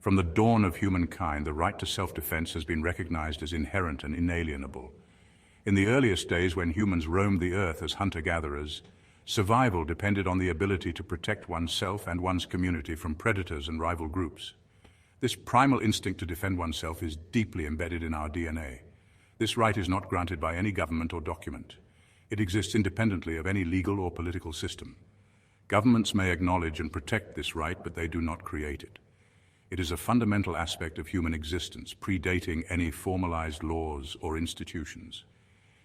From the dawn of humankind, the right to self-defense has been recognized as inherent and inalienable. In the earliest days, when humans roamed the earth as hunter-gatherers, survival depended on the ability to protect oneself and one's community from predators and rival groups. This primal instinct to defend oneself is deeply embedded in our DNA. This right is not granted by any government or document. It exists independently of any legal or political system. Governments may acknowledge and protect this right, but they do not create it. It is a fundamental aspect of human existence, predating any formalized laws or institutions.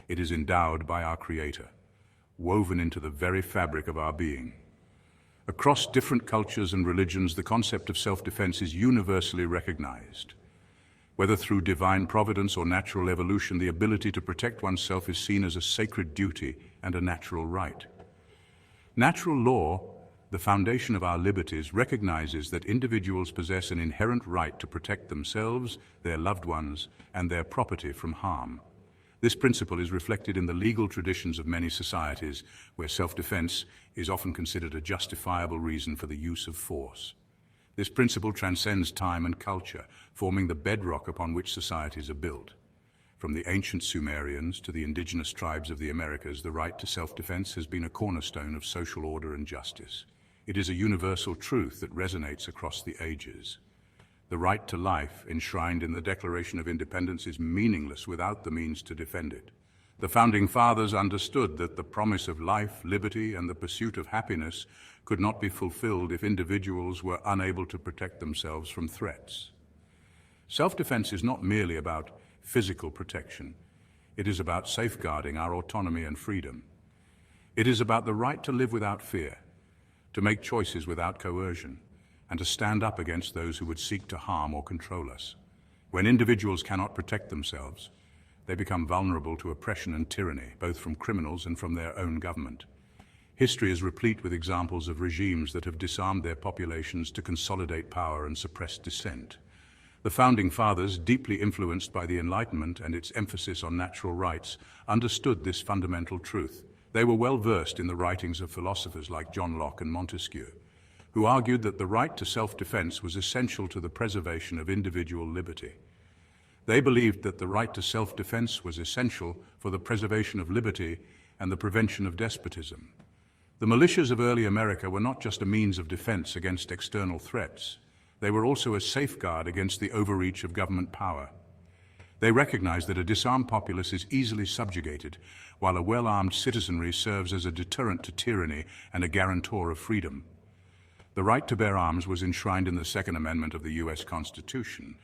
It is endowed by our Creator, woven into the very fabric of our being. Across different cultures and religions, the concept of self-defense is universally recognized. Whether through divine providence or natural evolution, the ability to protect oneself is seen as a sacred duty and a natural right. Natural law, the foundation of our liberties, recognizes that individuals possess an inherent right to protect themselves, their loved ones, and their property from harm. This principle is reflected in the legal traditions of many societies, where self-defense is often considered a justifiable reason for the use of force. This principle transcends time and culture, forming the bedrock upon which societies are built. From the ancient Sumerians to the indigenous tribes of the Americas, the right to self-defense has been a cornerstone of social order and justice. It is a universal truth that resonates across the ages. The right to life, enshrined in the Declaration of Independence, is meaningless without the means to defend it. The Founding Fathers understood that the promise of life, liberty, and the pursuit of happiness could not be fulfilled if individuals were unable to protect themselves from threats. Self-defense is not merely about physical protection. It is about safeguarding our autonomy and freedom. It is about the right to live without fear, to make choices without coercion, and to stand up against those who would seek to harm or control us. When individuals cannot protect themselves, they become vulnerable to oppression and tyranny, both from criminals and from their own government. History is replete with examples of regimes that have disarmed their populations to consolidate power and suppress dissent. The Founding Fathers, deeply influenced by the Enlightenment and its emphasis on natural rights, understood this fundamental truth. They were well versed in the writings of philosophers like John Locke and Montesquieu, who argued that the right to self-defense was essential to the preservation of individual liberty. They believed that the right to self-defense was essential for the preservation of liberty and the prevention of despotism. The militias of early America were not just a means of defense against external threats. They were also a safeguard against the overreach of government power. They recognized that a disarmed populace is easily subjugated, while a well-armed citizenry serves as a deterrent to tyranny and a guarantor of freedom. The right to bear arms was enshrined in the Second Amendment of the U.S. Constitution,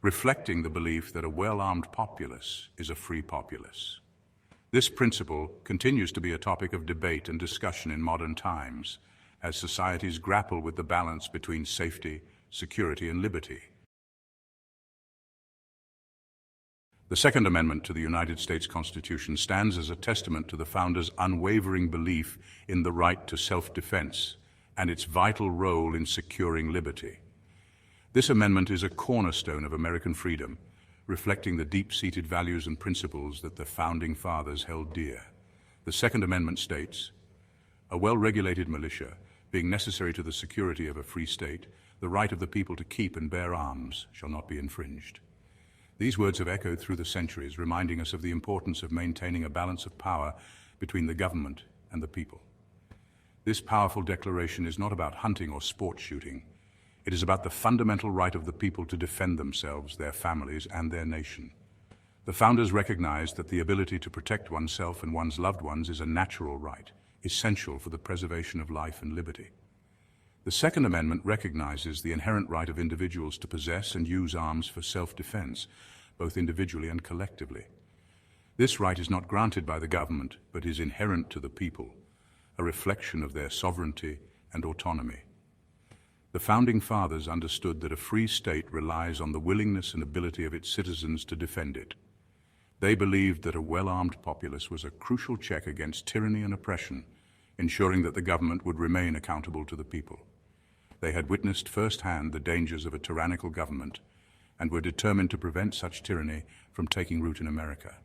reflecting the belief that a well-armed populace is a free populace. This principle continues to be a topic of debate and discussion in modern times, as societies grapple with the balance between safety, security, and liberty. The Second Amendment to the United States Constitution stands as a testament to the founders' unwavering belief in the right to self-defense and its vital role in securing liberty. This amendment is a cornerstone of American freedom, reflecting the deep-seated values and principles that the Founding Fathers held dear. The Second Amendment states, "A well-regulated militia, being necessary to the security of a free state, the right of the people to keep and bear arms shall not be infringed." These words have echoed through the centuries, reminding us of the importance of maintaining a balance of power between the government and the people. This powerful declaration is not about hunting or sport shooting. It is about the fundamental right of the people to defend themselves, their families, and their nation. The founders recognized that the ability to protect oneself and one's loved ones is a natural right, essential for the preservation of life and liberty. The Second Amendment recognizes the inherent right of individuals to possess and use arms for self-defense, both individually and collectively. This right is not granted by the government, but is inherent to the people, a reflection of their sovereignty and autonomy. The Founding Fathers understood that a free state relies on the willingness and ability of its citizens to defend it. They believed that a well-armed populace was a crucial check against tyranny and oppression, ensuring that the government would remain accountable to the people. They had witnessed firsthand the dangers of a tyrannical government and were determined to prevent such tyranny from taking root in America.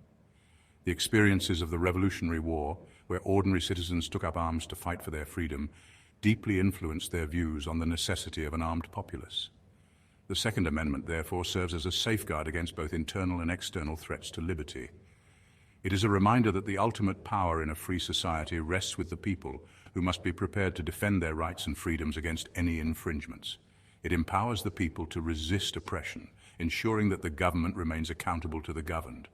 The experiences of the Revolutionary War, where ordinary citizens took up arms to fight for their freedom, deeply influenced their views on the necessity of an armed populace. The Second Amendment, therefore, serves as a safeguard against both internal and external threats to liberty. It is a reminder that the ultimate power in a free society rests with the people, who must be prepared to defend their rights and freedoms against any infringements. It empowers the people to resist oppression, ensuring that the government remains accountable to the governed.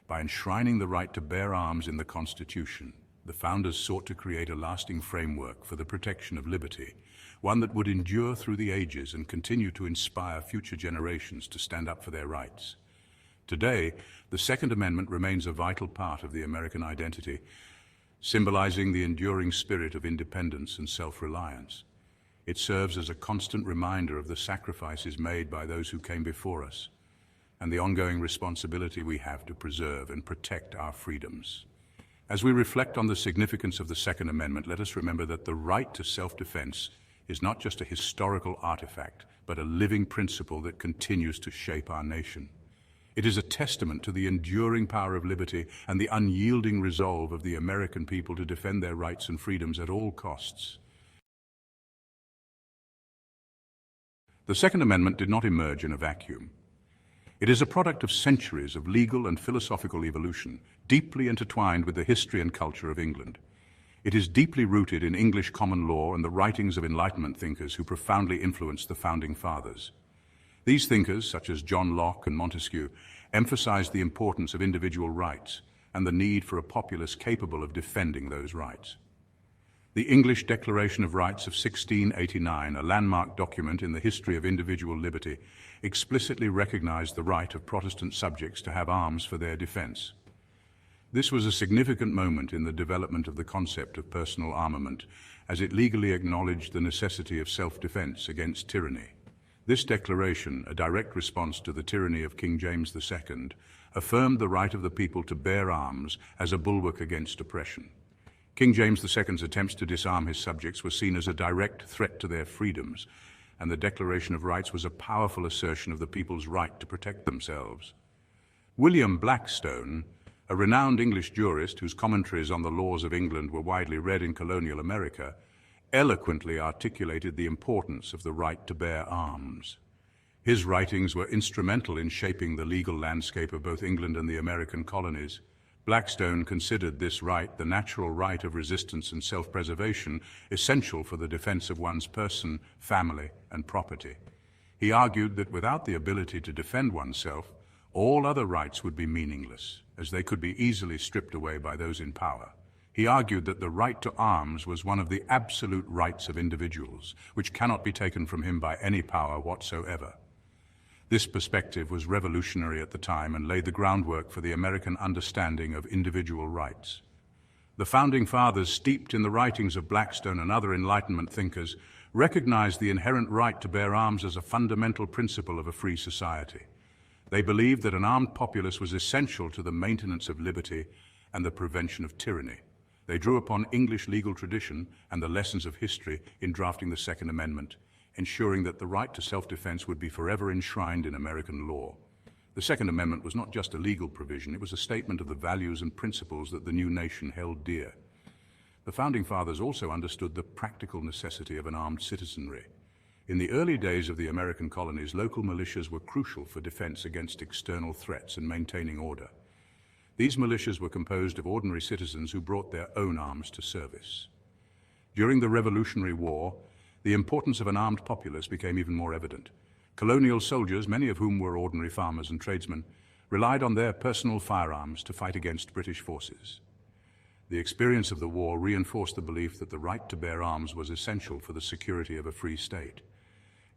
By enshrining the right to bear arms in the Constitution, the founders sought to create a lasting framework for the protection of liberty, one that would endure through the ages and continue to inspire future generations to stand up for their rights. Today, the Second Amendment remains a vital part of the American identity, symbolizing the enduring spirit of independence and self-reliance. It serves as a constant reminder of the sacrifices made by those who came before us, and the ongoing responsibility we have to preserve and protect our freedoms. As we reflect on the significance of the Second Amendment, let us remember that the right to self-defense is not just a historical artifact, but a living principle that continues to shape our nation. It is a testament to the enduring power of liberty and the unyielding resolve of the American people to defend their rights and freedoms at all costs. The Second Amendment did not emerge in a vacuum. It is a product of centuries of legal and philosophical evolution, deeply intertwined with the history and culture of England. It is deeply rooted in English common law and the writings of Enlightenment thinkers who profoundly influenced the Founding Fathers. These thinkers, such as John Locke and Montesquieu, emphasized the importance of individual rights and the need for a populace capable of defending those rights. The English Declaration of Rights of 1689, a landmark document in the history of individual liberty, explicitly recognized the right of Protestant subjects to have arms for their defense. This was a significant moment in the development of the concept of personal armament, as it legally acknowledged the necessity of self-defense against tyranny. This declaration, a direct response to the tyranny of King James II, affirmed the right of the people to bear arms as a bulwark against oppression. King James II's attempts to disarm his subjects were seen as a direct threat to their freedoms, and the Declaration of Rights was a powerful assertion of the people's right to protect themselves. William Blackstone, a renowned English jurist whose commentaries on the laws of England were widely read in colonial America, eloquently articulated the importance of the right to bear arms. His writings were instrumental in shaping the legal landscape of both England and the American colonies. Blackstone considered this right, the natural right of resistance and self-preservation, essential for the defense of one's person, family, and property. He argued that without the ability to defend oneself, all other rights would be meaningless, as they could be easily stripped away by those in power. He argued that the right to arms was one of the absolute rights of individuals, which cannot be taken from him by any power whatsoever. This perspective was revolutionary at the time and laid the groundwork for the American understanding of individual rights. The Founding Fathers, steeped in the writings of Blackstone and other Enlightenment thinkers, recognized the inherent right to bear arms as a fundamental principle of a free society. They believed that an armed populace was essential to the maintenance of liberty and the prevention of tyranny. They drew upon English legal tradition and the lessons of history in drafting the Second Amendment, ensuring that the right to self-defense would be forever enshrined in American law. The Second Amendment was not just a legal provision, it was a statement of the values and principles that the new nation held dear. The Founding Fathers also understood the practical necessity of an armed citizenry. In the early days of the American colonies, local militias were crucial for defense against external threats and maintaining order. These militias were composed of ordinary citizens who brought their own arms to service. During the Revolutionary War, the importance of an armed populace became even more evident. Colonial soldiers, many of whom were ordinary farmers and tradesmen, relied on their personal firearms to fight against British forces. The experience of the war reinforced the belief that the right to bear arms was essential for the security of a free state.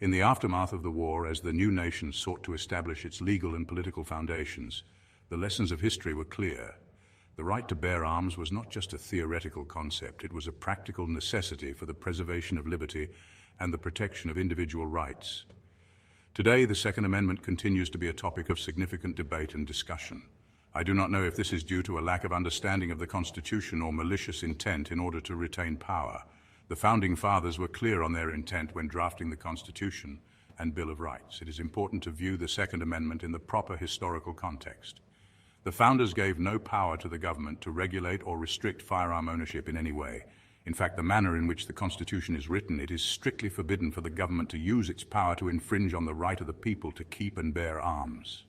In the aftermath of the war, as the new nation sought to establish its legal and political foundations, the lessons of history were clear. The right to bear arms was not just a theoretical concept, it was a practical necessity for the preservation of liberty and the protection of individual rights. Today, the Second Amendment continues to be a topic of significant debate and discussion. I do not know if this is due to a lack of understanding of the Constitution or malicious intent in order to retain power. The Founding Fathers were clear on their intent when drafting the Constitution and Bill of Rights. It is important to view the Second Amendment in the proper historical context. The Founders gave no power to the government to regulate or restrict firearm ownership in any way. In fact, the manner in which the Constitution is written, it is strictly forbidden for the government to use its power to infringe on the right of the people to keep and bear arms.